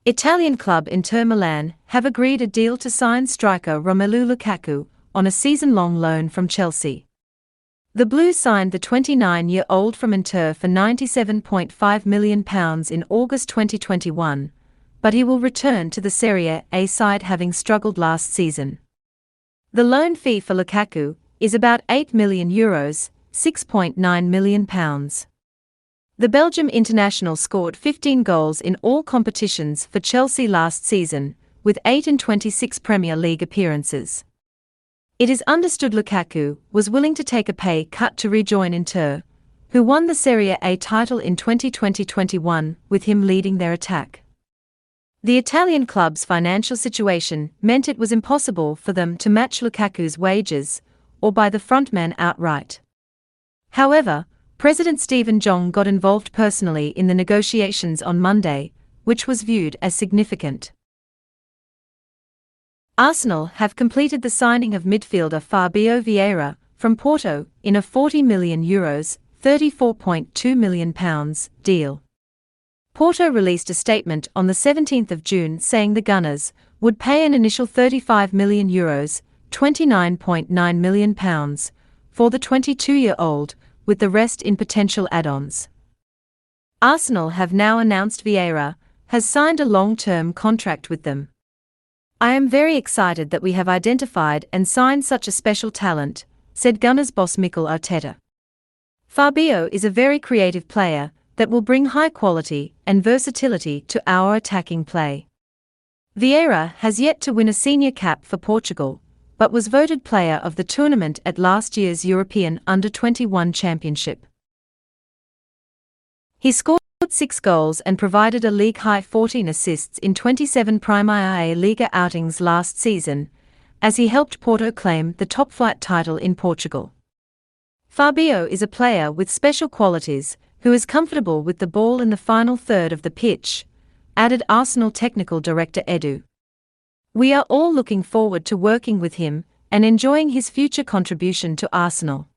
Italian club Inter Milan have agreed a deal to sign striker Romelu Lukaku on a season-long loan from Chelsea. The Blues signed the 29-year-old from Inter for £97.5 million in August 2021, but he will return to the Serie A side having struggled last season. The loan fee for Lukaku is about €8 million, £6.9 million. The Belgium international scored 15 goals in all competitions for Chelsea last season, with 8 in 26 Premier League appearances. It is understood Lukaku was willing to take a pay cut to rejoin Inter, who won the Serie A title in 2020-21, with him leading their attack. The Italian club's financial situation meant it was impossible for them to match Lukaku's wages, or buy the frontman outright. However, President Stephen Jong got involved personally in the negotiations on Monday, which was viewed as significant. Arsenal have completed the signing of midfielder Fabio Vieira from Porto in a €40 million, £34.2 million deal. Porto released a statement on the 17th of June saying the Gunners would pay an initial €35 million, £29.9 million, for the 22-year-old, with the rest in potential add-ons. Arsenal have now announced Vieira has signed a long-term contract with them. "I am very excited that we have identified and signed such a special talent," said Gunners boss Mikel Arteta. "Fabio is a very creative player that will bring high quality and versatility to our attacking play." Vieira has yet to win a senior cap for Portugal, but was voted player of the tournament at last year's European Under-21 Championship. He scored 6 goals and provided a league-high 14 assists in 27 Primeira Liga outings last season, as he helped Porto claim the top-flight title in Portugal. Fabio is a player with special qualities, who is comfortable with the ball in the final third of the pitch, added Arsenal technical director Edu. "We are all looking forward to working with him and enjoying his future contribution to Arsenal.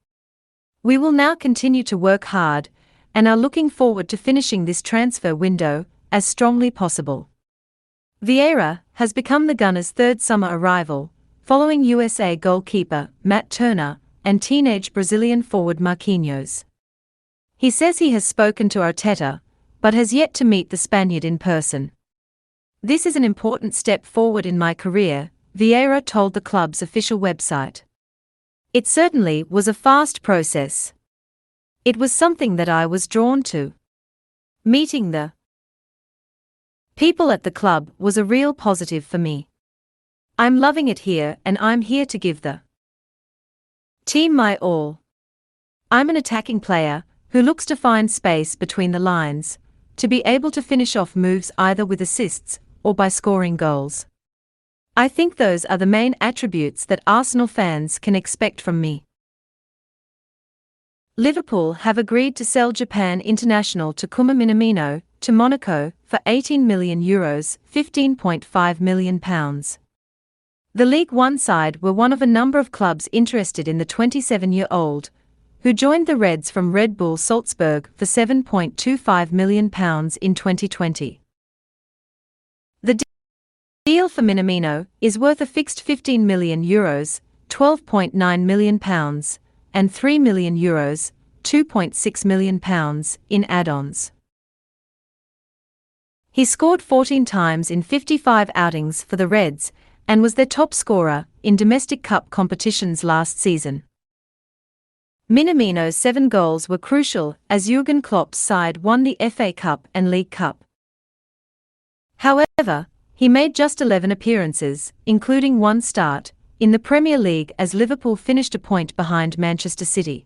We will now continue to work hard and are looking forward to finishing this transfer window as strongly possible." Vieira has become the Gunners' third summer arrival, following USA goalkeeper Matt Turner and teenage Brazilian forward Marquinhos. He says he has spoken to Arteta, but has yet to meet the Spaniard in person. "This is an important step forward in my career," Vieira told the club's official website. "It certainly was a fast process. It was something that I was drawn to. Meeting the people at the club was a real positive for me. I'm loving it here and I'm here to give the team my all. I'm an attacking player who looks to find space between the lines, to be able to finish off moves either with assists or by scoring goals. I think those are the main attributes that Arsenal fans can expect from me." Liverpool have agreed to sell Japan international Takumi Minamino to Monaco for €18 million, £15.5 million. The League One side were one of a number of clubs interested in the 27-year-old, who joined the Reds from Red Bull Salzburg for £7.25 million in 2020. The deal for Minamino is worth a fixed €15 million, £12.9 million, and €3 million, £2.6 million, in add-ons. He scored 14 times in 55 outings for the Reds, and was their top scorer in domestic cup competitions last season. Minamino's 7 goals were crucial as Jurgen Klopp's side won the FA Cup and League Cup. However, he made just 11 appearances, including 1 start, in the Premier League as Liverpool finished a point behind Manchester City.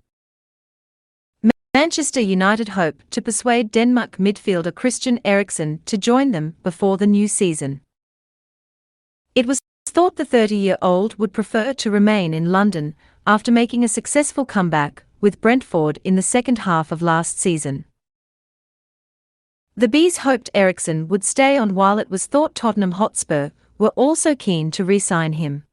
Manchester United hope to persuade Denmark midfielder Christian Eriksen to join them before the new season. It was thought the 30-year-old would prefer to remain in London after making a successful comeback with Brentford in the second half of last season. The Bees hoped Eriksen would stay on, while it was thought Tottenham Hotspur were also keen to re-sign him.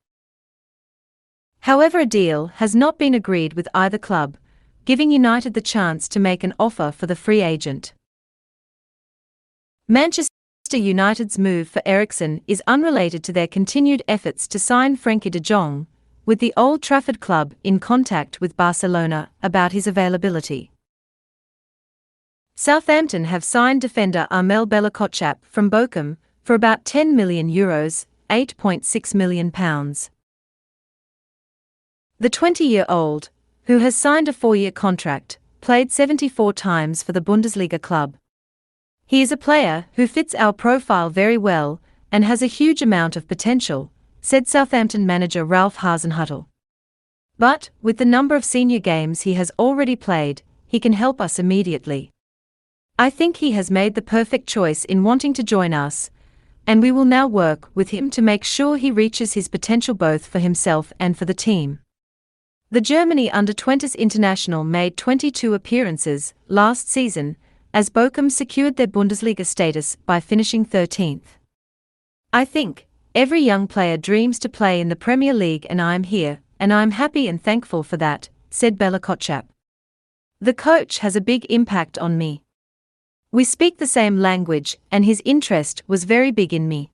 However, a deal has not been agreed with either club, giving United the chance to make an offer for the free agent. Manchester United's move for Eriksen is unrelated to their continued efforts to sign Frenkie de Jong, with the Old Trafford club in contact with Barcelona about his availability. Southampton have signed defender Armel Bella-Kotchap from Bochum for about €10 million, £8.6 million. The 20-year-old, who has signed a 4-year contract, played 74 times for the Bundesliga club. He is a player who fits our profile very well and has a huge amount of potential, said Southampton manager Ralph Hasenhüttl. But, with the number of senior games he has already played, he can help us immediately. I think he has made the perfect choice in wanting to join us, and we will now work with him to make sure he reaches his potential both for himself and for the team. The Germany under-20s international made 22 appearances last season, as Bochum secured their Bundesliga status by finishing 13th. I think every young player dreams to play in the Premier League, and I am here, and I am happy and thankful for that, said Bella-Kotchap. The coach has a big impact on me. We speak the same language, and his interest was very big in me.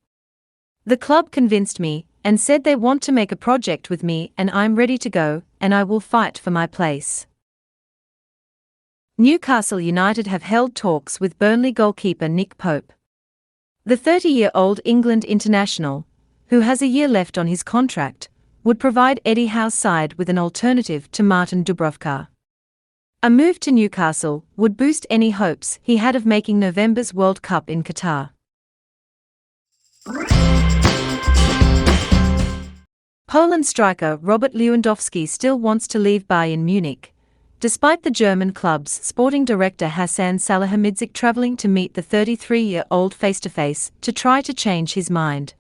The club convinced me and said they want to make a project with me, and I'm ready to go, and I will fight for my place. Newcastle United have held talks with Burnley goalkeeper Nick Pope. The 30-year-old England international, who has a year left on his contract, would provide Eddie Howe's side with an alternative to Martin Dubravka. A move to Newcastle would boost any hopes he had of making November's World Cup in Qatar. Poland striker Robert Lewandowski still wants to leave Bayern Munich, despite the German club's sporting director Hassan Salihamidzic travelling to meet the 33-year-old face-to-face to try to change his mind.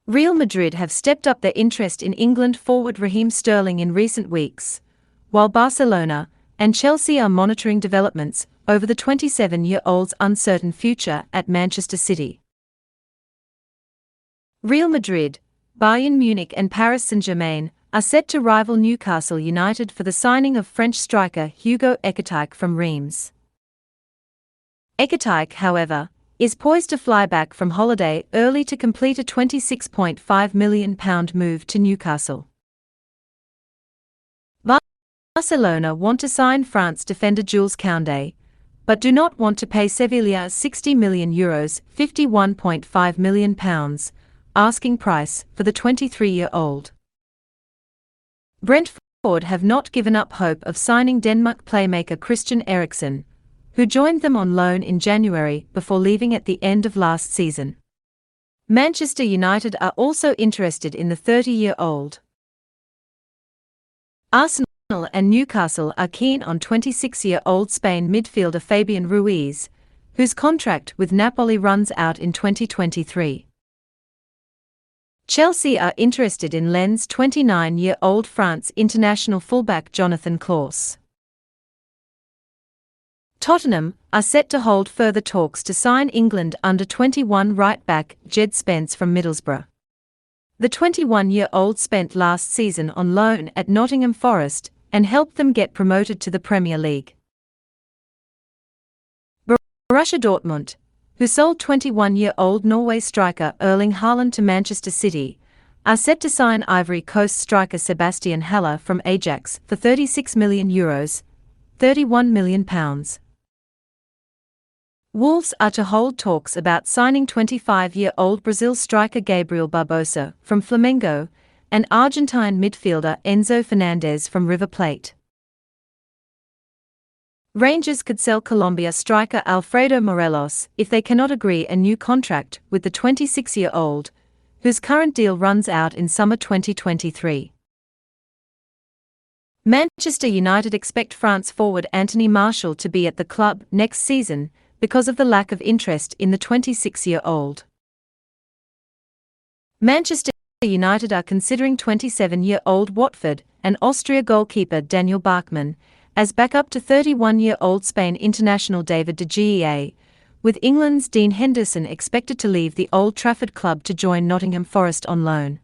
Real Madrid have stepped up their interest in England forward Raheem Sterling in recent weeks, while Barcelona and Chelsea are monitoring developments over the 27-year-old's uncertain future at Manchester City. Real Madrid, Bayern Munich and Paris St-Germain are set to rival Newcastle United for the signing of French striker Hugo Ekitike from Reims. Ekitike, however, is poised to fly back from holiday early to complete a £26.5 million move to Newcastle. Barcelona want to sign France defender Jules Kounde, but do not want to pay Sevilla €60 million, £51.5 million, asking price for the 23-year-old. Brentford have not given up hope of signing Denmark playmaker Christian Eriksen, who joined them on loan in January before leaving at the end of last season. Manchester United are also interested in the 30-year-old. Arsenal and Newcastle are keen on 26-year-old Spain midfielder Fabian Ruiz, whose contract with Napoli runs out in 2023. Chelsea are interested in Lens 29-year-old France international fullback Jonathan Klaus. Tottenham are set to hold further talks to sign England under-21 right-back Djed Spence from Middlesbrough. The 21-year-old spent last season on loan at Nottingham Forest and helped them get promoted to the Premier League. Borussia Dortmund, who sold 21-year-old Norway striker Erling Haaland to Manchester City, are set to sign Ivory Coast striker Sebastien Haller from Ajax for €36 million, £31 million. Wolves are to hold talks about signing 25-year-old Brazil striker Gabriel Barbosa from Flamengo and Argentine midfielder Enzo Fernandez from River Plate. Rangers could sell Colombia striker Alfredo Morelos if they cannot agree a new contract with the 26-year-old, whose current deal runs out in summer 2023. Manchester United expect France forward Anthony Martial to be at the club next season because of the lack of interest in the 26-year-old. Manchester United are considering 27-year-old Watford and Austria goalkeeper Daniel Bachmann as backup to 31-year-old Spain international David de Gea, with England's Dean Henderson expected to leave the Old Trafford club to join Nottingham Forest on loan.